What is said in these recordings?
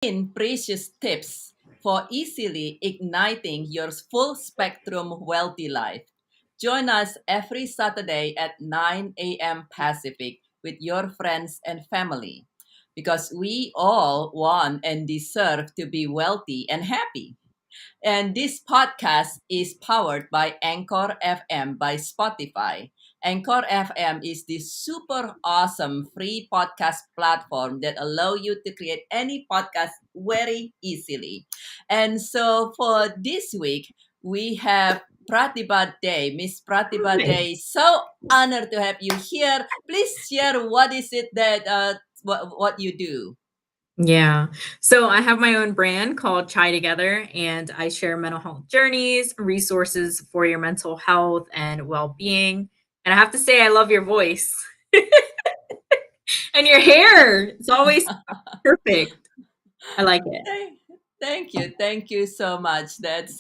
in precious tips for easily igniting your full spectrum wealthy life. Join us every Saturday at 9 a.m. Pacific with your friends and family because we all want and deserve to be wealthy and happy. And this podcast is powered by Anchor FM by Spotify. Anchor FM is this super awesome free podcast platform that allow you to create any podcast very easily. And so for this week, we have Pratibha Day. Miss Pratibha Hi. Day, so honored to have you here. Please share what is it that what you do. Yeah. So I have my own brand called Chai Together, and I share mental health journeys, resources for your mental health and well being. And I have to say, I love your voice and your hair. It's always perfect. I like it. Thank, thank you so much. That's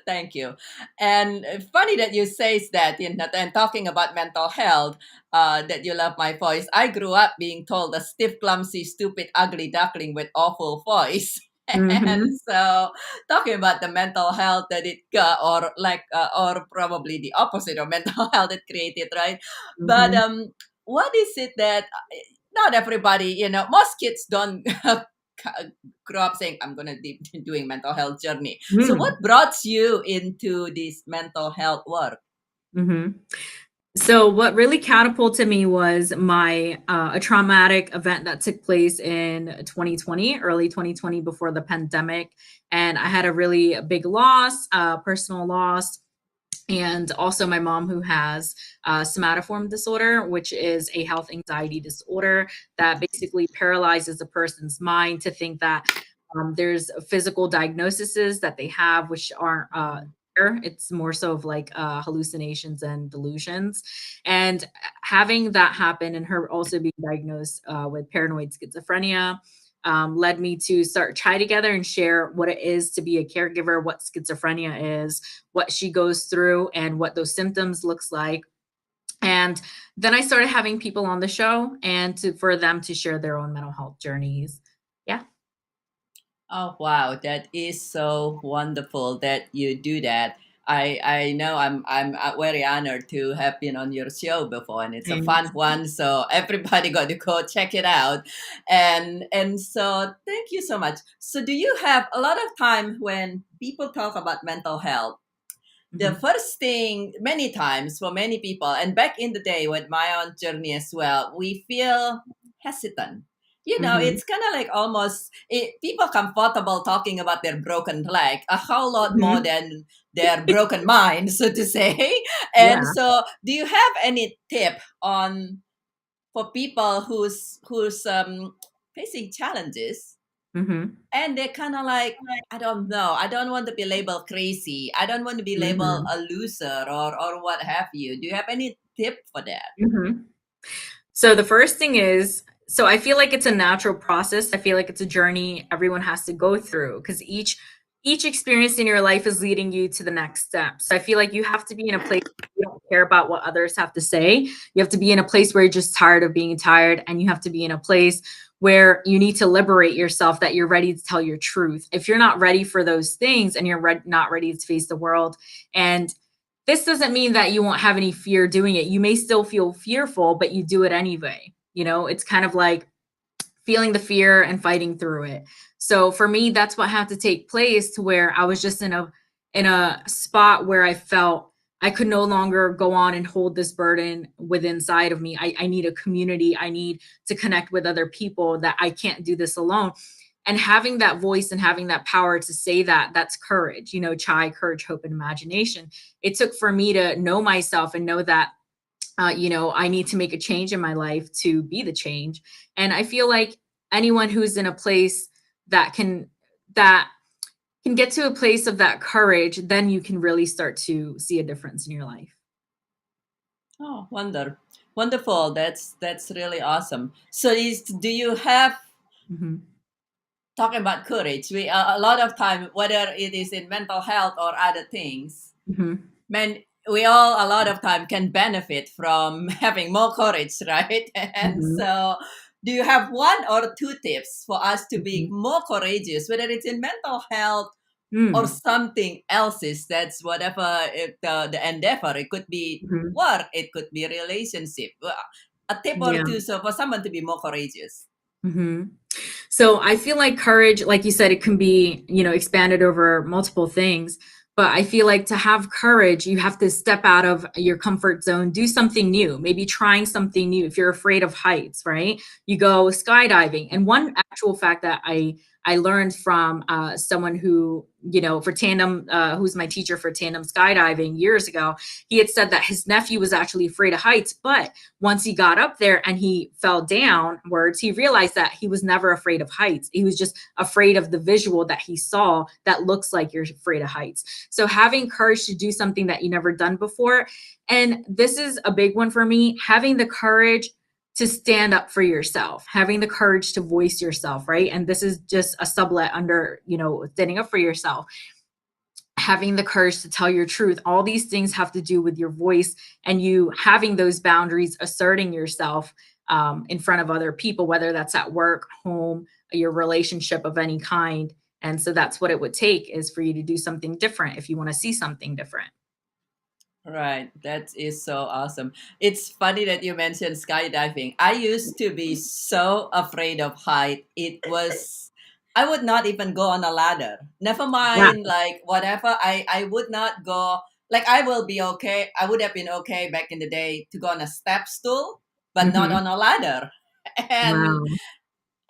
thank you. And funny that you says that and talking about mental health, that you love my voice. I grew up being told a stiff, clumsy, stupid, ugly duckling with awful voice. And Hmm. so talking about the mental health that it got, or like or probably the opposite of mental health it created, right? But Hmm. what is it that not everybody, most kids don't grew up saying I'm gonna be doing mental health journey. So what brought you into this mental health work? Hmm. So what really catapulted me was my a traumatic event that took place in 2020, early 2020, before the pandemic, and I had a really big loss, personal loss, and also my mom who has somatoform disorder, which is a health anxiety disorder that basically paralyzes a person's mind to think that there's physical diagnoses that they have which aren't there. It's more so of like hallucinations and delusions, and having that happen and her also being diagnosed with paranoid schizophrenia led me to start Try Together and share what it is to be a caregiver, what schizophrenia is, what she goes through, and what those symptoms looks like. And then I started having people on the show and for them to share their own mental health journeys. Yeah. Oh wow, that is so wonderful that you do that. I know I'm very honored to have been on your show before, and it's a fun Thanks. one. So everybody got to go check it out, and so thank you so much. So do you have a lot of time when people talk about mental health? The Mhm. first thing many times for many people, and back in the day with my own journey as well, we feel hesitant. Mhm. It's kind of like almost people comfortable talking about their broken leg a whole lot more Mhm. than their broken mind, so to say. And Yeah. so do you have any tip on for people who's facing challenges, Mhm. and they're kind of like, I don't know, I don't want to be labeled crazy, I don't want to be labeled Mhm. a loser, or what have you. Do you have any tip for that? Mhm. So the first thing is, so I feel like it's a natural process. I feel like it's a journey everyone has to go through because each experience in your life is leading you to the next step. So I feel like you have to be in a place where you don't care about what others have to say. You have to be in a place where you're just tired of being tired, and you have to be in a place where you need to liberate yourself, that you're ready to tell your truth. If you're not ready for those things and you're not ready to face the world, and this doesn't mean that you won't have any fear doing it. You may still feel fearful, but you do it anyway. It's kind of like feeling the fear and fighting through it. So for me, that's what had to take place, to where I was just in a spot where I felt I could no longer go on and hold this burden within inside of me. I need a community. I need to connect with other people, that I can't do this alone. And having that voice and having that power to say that, that's courage. Chai, courage, hope, and imagination. It took for me to know myself and know that I need to make a change in my life to be the change. And I feel like anyone who's in a place that can get to a place of that courage, then you can really start to see a difference in your life. Oh, wonderful. That's really awesome. So do you have, Mhm. talking about courage, we a lot of time, whether it is in mental health or other things, Mhm. man, we all a lot of time can benefit from having more courage, right? And Mhm. so do you have one or two tips for us to be Mhm. more courageous, whether it's in mental health or Mm. something else? Is that's whatever the endeavor. It could be Mhm. work, it could be relationship. A tip or Yeah. two, so for someone to be more courageous. Mhm. So I feel like courage, like you said, it can be, expanded over multiple things. But I feel like to have courage, you have to step out of your comfort zone, do something new, maybe trying something new. If you're afraid of heights, right? You go skydiving. And one actual fact that I learned from someone who, for tandem, who's my teacher for tandem skydiving years ago, he had said that his nephew was actually afraid of heights, but once he got up there and he fell downwards, he realized that he was never afraid of heights. He was just afraid of the visual that he saw that looks like you're afraid of heights. So having courage to do something that you never done before. And this is a big one for me, having the courage to stand up for yourself, having the courage to voice yourself, right? And this is just a sublet under, standing up for yourself, having the courage to tell your truth. All these things have to do with your voice and you having those boundaries, asserting yourself in front of other people, whether that's at work, home, your relationship of any kind. And so that's what it would take, is for you to do something different if you want to see something different. Right, that is so awesome. It's funny that you mentioned skydiving. I used to be so afraid of height. I would not even go on a ladder. Never Wow. mind, like whatever. I would not go. Like I will be okay. I would have been okay back in the day to go on a step stool, but not Hmm. on a ladder. And Wow.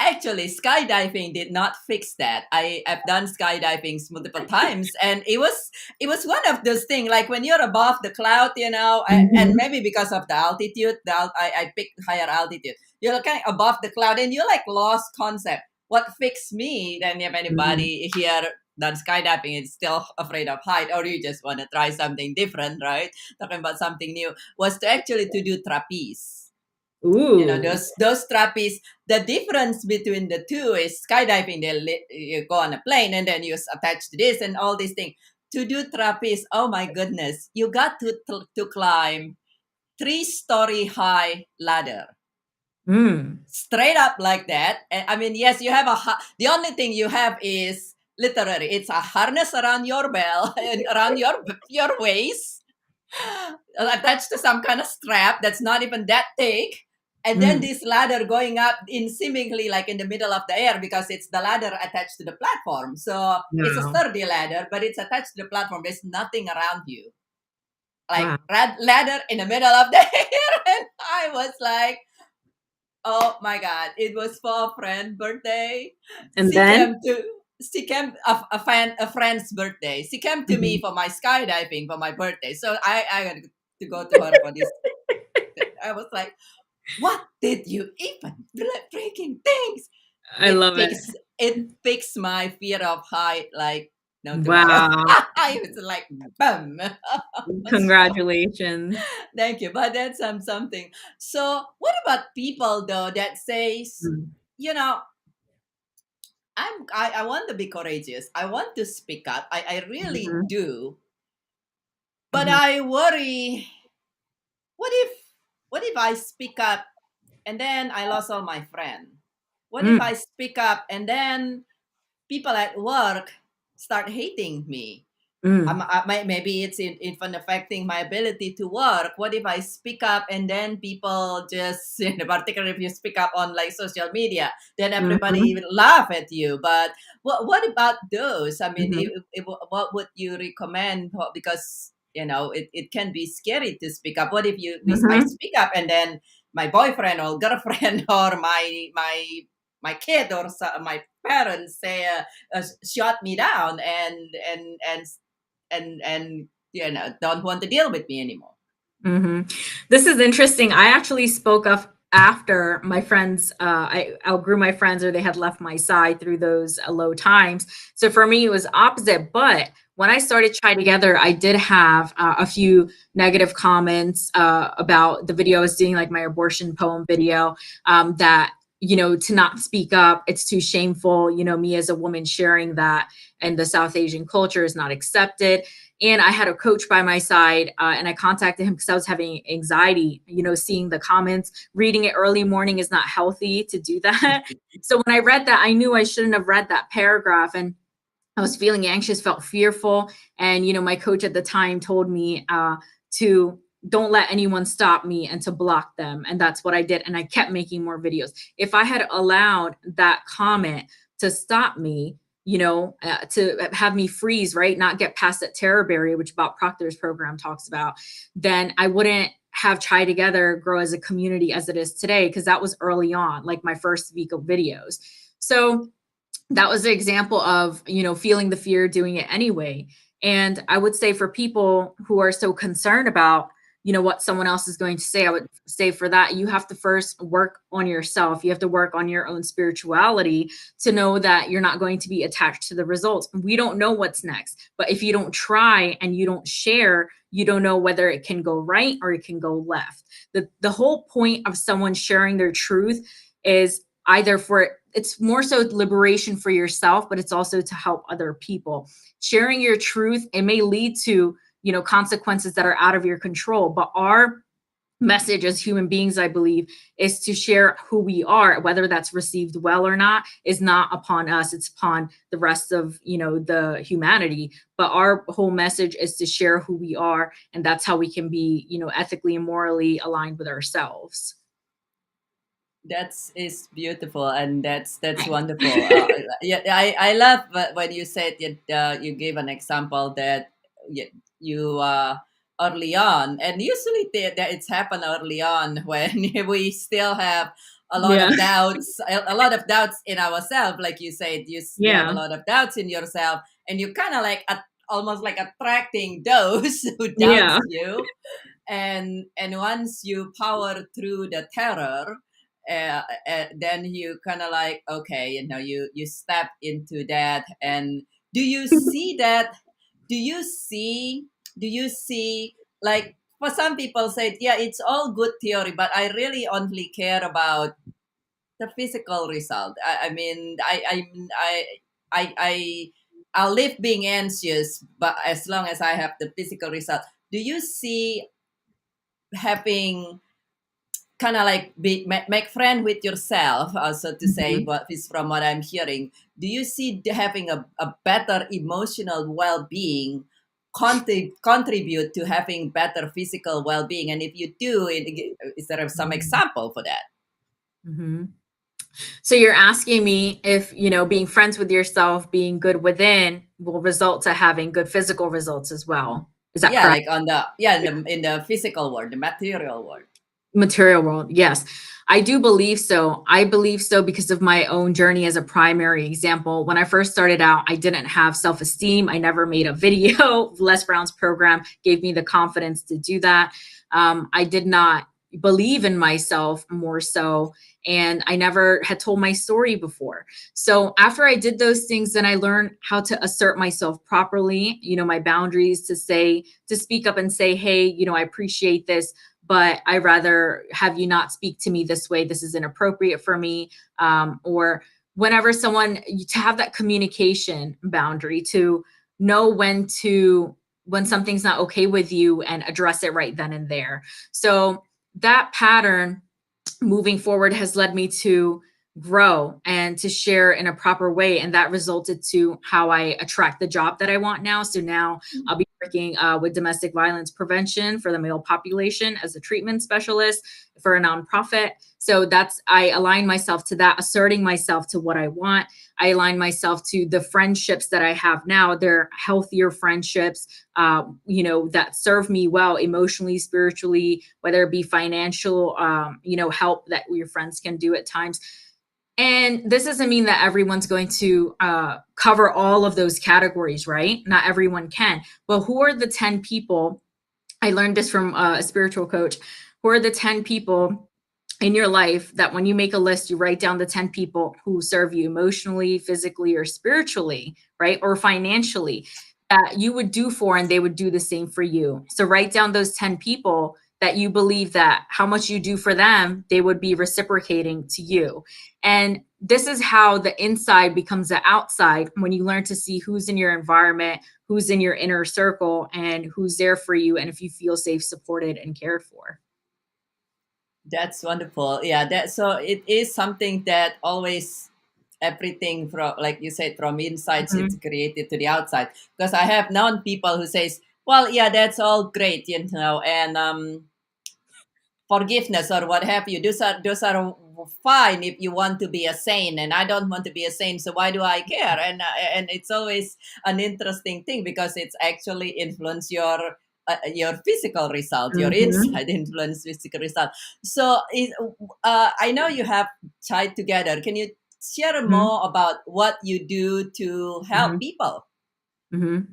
actually, skydiving did not fix that. I've done skydiving multiple times, and it was one of those things like when you're above the cloud, and Hmm. maybe because of the altitude, I picked higher altitude. You're kind of above the cloud, and you like lost concept. What fixed me? Then if Hmm. anybody here done skydiving is still afraid of height, or you just want to try something different, right? Talking about something new was to actually to do trapeze. Ooh. Those trapeze. The difference between the two is skydiving. You go on a plane and then you attach to this and all these things. To do trapeze, oh my goodness, you got to climb 3-story high ladder Mm. straight up like that. And I mean, yes, you have the only thing you have is literally it's a harness around your belt and around your waist, attached to some kind of strap that's not even that thick. And then Mm. this ladder going up in seemingly like in the middle of the air because it's the ladder attached to the platform. So it's a Wow. sturdy ladder, but it's attached to the platform. There's nothing around you. Like Wow. ladder in the middle of the air. And I was like, oh my God. It was for a friend's birthday. And She then. came to she came a friend's birthday. She came to me Mhm. for my skydiving for my birthday. So I got to go to her for this. I was like, what did you even breaking things? I love it. It fixed my fear of height like no tomorrow. Wow. I was like, boom. So Congratulations. thank you. But that's something. So what about people though that says, Mm. you know, I want to be courageous. I want to speak up. I really Mhm. do. But Mhm. I worry, what if I speak up and then I lost all my friends? What if Mm. I speak up and then people at work start hating me? Mm. Maybe it's in affecting my ability to work. What if I speak up and then people just, particularly if you speak up on like social media, then everybody Mhm. will laugh at you. But what about those? I mean, Mhm. what would you recommend? Because it can be scary to speak up. What if I Mhm. speak up and then my boyfriend or girlfriend or my kid or my parents say shut me down and don't want to deal with me anymore. Mhm. This is interesting. I actually spoke up after my friends, I outgrew my friends, or they had left my side through those low times. So for me, it was opposite. But when I started Try Together, I did have a few negative comments about the video I was doing, like my abortion poem video, that, to not speak up, it's too shameful. Me as a woman sharing that, and the South Asian culture is not accepted. And I had a coach by my side, and I contacted him because I was having anxiety, seeing the comments. Reading it early morning is not healthy to do that. So when I read that, I knew I shouldn't have read that paragraph. And I was feeling anxious, felt fearful. And, my coach at the time told me to don't let anyone stop me and to block them. And that's what I did. And I kept making more videos. If I had allowed that comment to stop me, to have me freeze, right? Not get past that terror barrier, which Bob Proctor's program talks about, then I wouldn't have Try Together grow as a community as it is today, because that was early on, like my first week of videos. So that was an example of, feeling the fear, doing it anyway. And I would say for people who are so concerned about, what someone else is going to say, I would say for that, you have to first work on yourself. You have to work on your own spirituality to know that you're not going to be attached to the results. We don't know what's next, but if you don't try and you don't share, you don't know whether it can go right or it can go left. The whole point of someone sharing their truth is either it's more so liberation for yourself, but it's also to help other people. Sharing your truth, it may lead to, consequences that are out of your control, but our message as human beings, I believe, is to share who we are. Whether that's received well or not is not upon us, it's upon the rest of, the humanity. But our whole message is to share who we are, and that's how we can be, ethically and morally aligned with ourselves. That's is beautiful, and that's wonderful. Yeah, I love when you said that you gave an example that you early on, and usually that it's happened early on when we still have a lot Yeah. of doubts, a lot of doubts in ourselves. Like you said, you have a Yeah. lot of doubts in yourself, and you kind of like almost like attracting those who Yeah. doubts you. And once you power through the terror, then you kind of like, okay, you step into that. And do you see that, do you see do you see like, for some people say, yeah, it's all good theory, but I really only care about the physical result. I mean, I I'll live being anxious, but as long as I have the physical result. Do you see having kind of like make friend with yourself, so to say, Mhm. but it's from what I'm hearing, do you see having a better emotional well-being contribute to having better physical well-being? And if you do, is there some Mhm. example for that? Mhm. So you're asking me if, being friends with yourself, being good within will result to having good physical results as well. Is that Yeah, correct? like on the, yeah, in the physical world, the material world. Material world. Yes. I do believe so. I believe so because of my own journey as a primary example. When I first started out, I didn't have self-esteem. I never made a video. Les Brown's program gave me the confidence to do that. I did not believe in myself more so. And I never had told my story before. So after I did those things, then I learned how to assert myself properly, my boundaries, to speak up and say, hey, I appreciate this, but I rather have you not speak to me this way. This is inappropriate for me. Or whenever to have that communication boundary, to know when something's not okay with you and address it right then and there. So that pattern moving forward has led me to grow and to share in a proper way, and that resulted to how I attract the job that I want now. So now I'll be working with domestic violence prevention for the male population as a treatment specialist for a nonprofit. So I align myself to that, asserting myself to what I want. I align myself to the friendships that I have now. They're healthier friendships, that serve me well emotionally, spiritually, whether it be financial, help that your friends can do at times. And this doesn't mean that everyone's going to cover all of those categories, right? Not everyone can. But who are the 10 people? I learned this from a spiritual coach. Who are the 10 people in your life that when you make a list, you write down the 10 people who serve you emotionally, physically, or spiritually, right? Or financially, that you would do for, and they would do the same for you. So write down those 10 people that you believe that how much you do for them, they would be reciprocating to you. And this is how the inside becomes the outside, when you learn to see who's in your environment, who's in your inner circle, and who's there for you, and if you feel safe, supported, and cared for. That's wonderful. Yeah, that so it is something that always everything from, like you said, from insides it's Mhm. created to the outside. Because I have known people who says, well, yeah, that's all great, and forgiveness or what have you. Those are fine if you want to be a saint, and I don't want to be a saint, so why do I care? And it's always an interesting thing because it's actually influence your physical result, your Mhm. inside influence physical result. So I know you have tied together. Can you share Mhm. more about what you do to help Mhm. people? Mhm.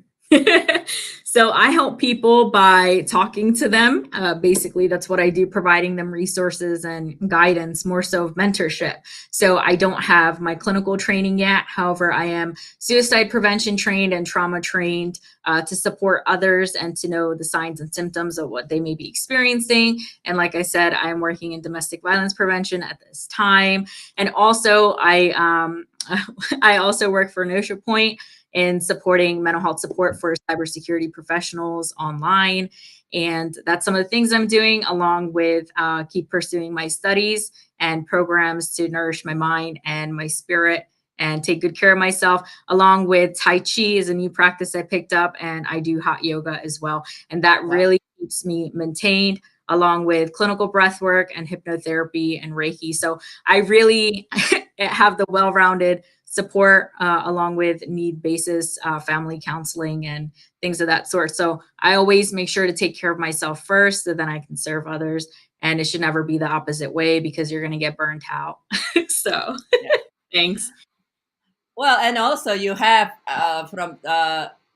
So I help people by talking to them. Basically, that's what I do, providing them resources and guidance, more so of mentorship. So I don't have my clinical training yet. However, I am suicide prevention trained and trauma trained to support others and to know the signs and symptoms of what they may be experiencing. And like I said, I'm working in domestic violence prevention at this time. And also, I also work for Notia Point in supporting mental health support for cybersecurity professionals online. And that's some of the things I'm doing, along with keep pursuing my studies and programs to nourish my mind and my spirit and take good care of myself, along with Tai Chi is a new practice I picked up, and I do hot yoga as well. And that Wow. really keeps me maintained, along with clinical breath work and hypnotherapy and Reiki. So I really have the well-rounded support, along with need basis family counseling and things of that sort. So I always make sure to take care of myself first, so then I can serve others. And it should never be the opposite way, because you're going to get burnt out. So Yeah. thanks. Well, and also you have from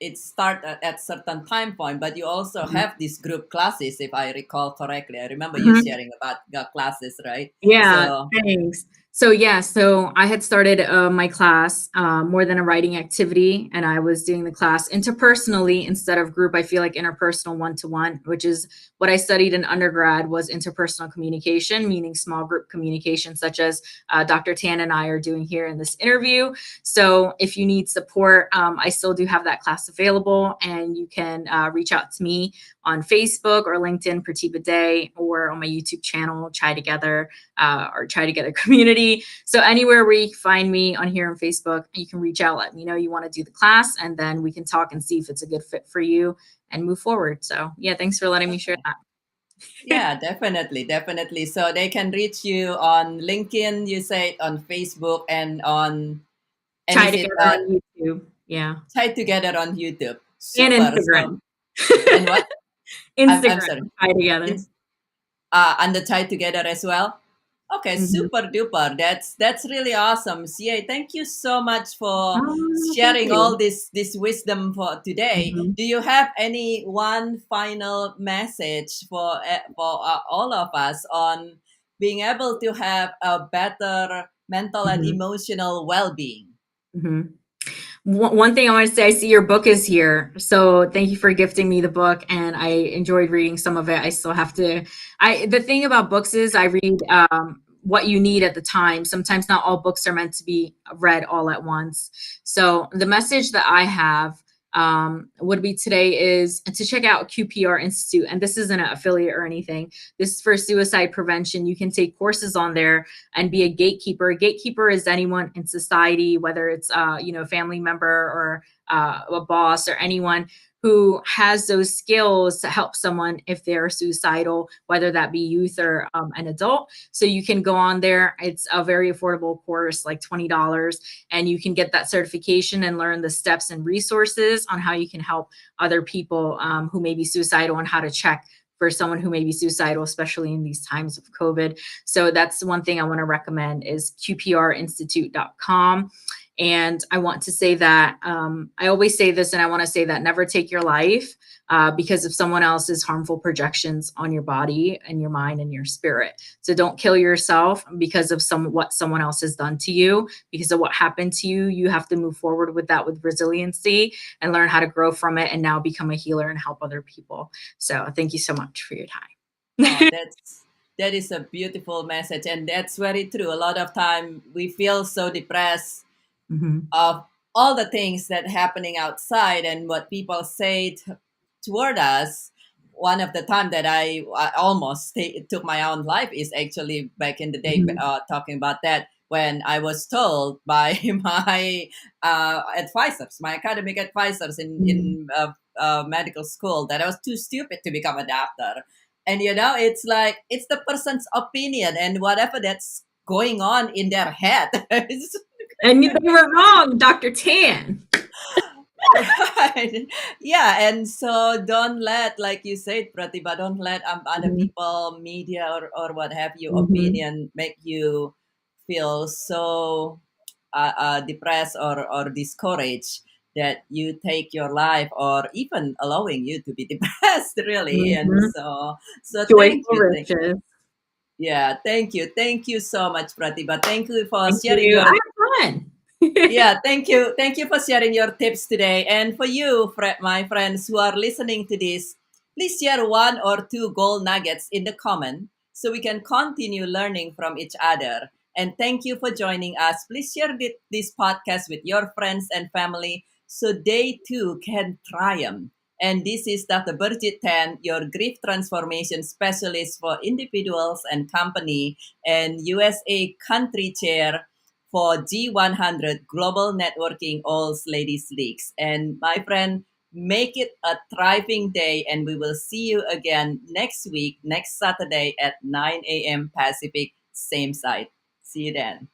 it start at certain time point, but you also Mhm. have these group classes, if I recall correctly. I remember you Mhm. sharing about the classes, right? Yeah, So thanks. So I had started my class, more than a writing activity, and I was doing the class interpersonally instead of group. I feel like interpersonal one to one, which is what I studied in undergrad, was interpersonal communication, meaning small group communication, such as Dr. Tan and I are doing here in this interview. So if you need support, I still do have that class available, and you can reach out to me on Facebook or LinkedIn, Pratiba Day, or on my YouTube channel, Chai Together, or Try Together Community. So anywhere where you find me on here on Facebook, you can reach out, let me know you want to do the class, and then we can talk and see if it's a good fit for you and move forward. So yeah, thanks for letting me share okay. that. Yeah, definitely, definitely. So they can reach you on LinkedIn, you said, on Facebook, and Try is it Together on YouTube. Yeah. tied together on YouTube? And Super. So Instagram. and what? I'm Instagram. sorry. Try Together. In, and the tied together as well. Okay, Mhm. super duper. That's really awesome. CA, thank you so much for Oh, thank sharing all you. this wisdom for today. Mhm. Do you have any one final message for all of us on being able to have a better mental and Mhm. emotional well-being? Mhm. One thing I want to say, I see your book is here. So thank you for gifting me the book, and I enjoyed reading some of it. I still have to. The thing about books is I read what you need at the time. Sometimes not all books are meant to be read all at once. So the message that I have would be today is to check out QPR Institute. And this isn't an affiliate or anything. This is for suicide prevention. You can take courses on there and be a gatekeeper. A gatekeeper is anyone in society, whether it's a family member or a boss or anyone who has those skills to help someone if they're suicidal, whether that be youth or an adult. So you can go on there. It's a very affordable course, like $20, and you can get that certification and learn the steps and resources on how you can help other people who may be suicidal, and how to check for someone who may be suicidal, especially in these times of COVID. So that's one thing I want to recommend is qprinstitute.com. And I want to say that I always say this, and I want to say that never take your life because of someone else's harmful projections on your body and your mind and your spirit. So don't kill yourself because of what someone else has done to you, because of what happened to you. You have to move forward with that with resiliency and learn how to grow from it, and now become a healer and help other people. So thank you so much for your time. Oh, that is a beautiful message, and that's very true. A lot of time we feel so depressed Mhm. of all the things that happening outside and what people say toward us. One of the time that I almost took my own life is actually back in the day, Mhm. talking about that when I was told by my advisors, my academic advisors Mhm. in medical school, that I was too stupid to become a doctor. And it's like it's the person's opinion and whatever that's going on in their head. And they were wrong, Dr. Tan. Right. Yeah. And so don't let, like you said, Pratibha, don't let other Mhm. people, media, or what have you, Mhm. opinion make you feel so depressed or discouraged that you take your life or even allowing you to be depressed, really. And Mhm. so thank Joyful you. riches. Yeah. Thank you. Thank you so much, Pratibha. Thank you for Thank sharing you. I your had fun. yeah, thank you. Thank you for sharing your tips today. And for you, my friends who are listening to this, please share one or two gold nuggets in the comment so we can continue learning from each other. And thank you for joining us. Please share this podcast with your friends and family so they too can triumph. And this is Dr. Birgit Tan, your grief transformation specialist for individuals and company and USA country chair for G100 Global Networking All Ladies Leagues. And my friend, make it a thriving day, and we will see you again next week, next Saturday at 9 a.m. Pacific, same site. See you then.